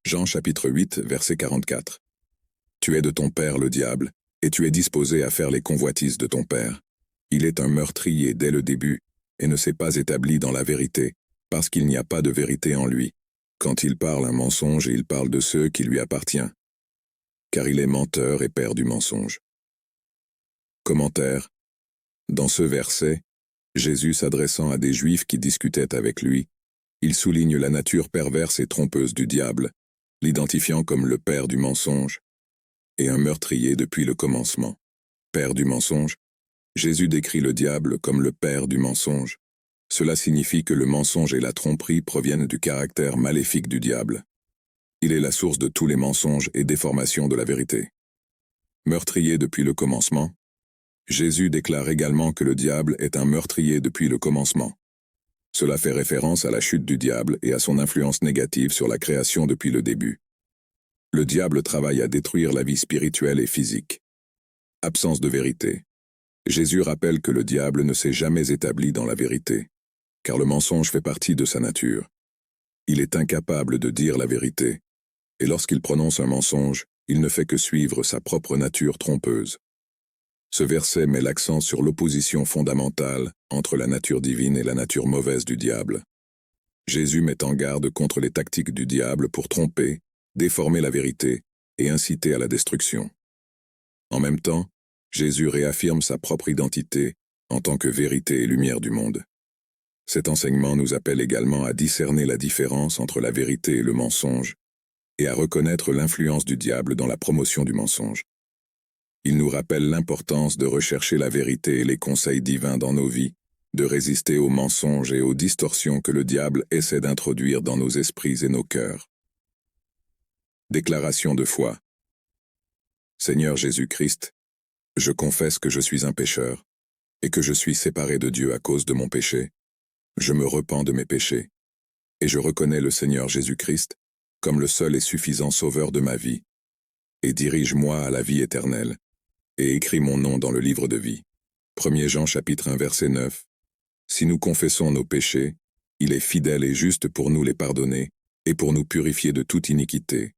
Jean chapitre 8, verset 44. Tu es de ton père le diable, et tu es disposé à faire les convoitises de ton père. Il est un meurtrier dès le début, et ne s'est pas établi dans la vérité, parce qu'il n'y a pas de vérité en lui. Quand il parle un mensonge, il parle de ceux qui lui appartient, car il est menteur et père du mensonge. Commentaire. Dans ce verset, Jésus s'adressant à des Juifs qui discutaient avec lui, il souligne la nature perverse et trompeuse du diable, l'identifiant comme le père du mensonge, et un meurtrier depuis le commencement. Père du mensonge, Jésus décrit le diable comme le père du mensonge. Cela signifie que le mensonge et la tromperie proviennent du caractère maléfique du diable. Il est la source de tous les mensonges et déformations de la vérité. Meurtrier depuis le commencement, Jésus déclare également que le diable est un meurtrier depuis le commencement. Cela fait référence à la chute du diable et à son influence négative sur la création depuis le début. Le diable travaille à détruire la vie spirituelle et physique. Absence de vérité. Jésus rappelle que le diable ne s'est jamais établi dans la vérité, car le mensonge fait partie de sa nature. Il est incapable de dire la vérité, et lorsqu'il prononce un mensonge, il ne fait que suivre sa propre nature trompeuse. Ce verset met l'accent sur l'opposition fondamentale entre la nature divine et la nature mauvaise du diable. Jésus met en garde contre les tactiques du diable pour tromper, déformer la vérité et inciter à la destruction. En même temps, Jésus réaffirme sa propre identité en tant que vérité et lumière du monde. Cet enseignement nous appelle également à discerner la différence entre la vérité et le mensonge, et à reconnaître l'influence du diable dans la promotion du mensonge. Il nous rappelle l'importance de rechercher la vérité et les conseils divins dans nos vies, de résister aux mensonges et aux distorsions que le diable essaie d'introduire dans nos esprits et nos cœurs. Déclaration de foi. Seigneur Jésus-Christ, je confesse que je suis un pécheur, et que je suis séparé de Dieu à cause de mon péché. Je me repens de mes péchés, et je reconnais le Seigneur Jésus-Christ comme le seul et suffisant sauveur de ma vie, et dirige-moi à la vie éternelle, et écris mon nom dans le livre de vie. 1 Jean chapitre 1 verset 9. Si nous confessons nos péchés, il est fidèle et juste pour nous les pardonner, et pour nous purifier de toute iniquité.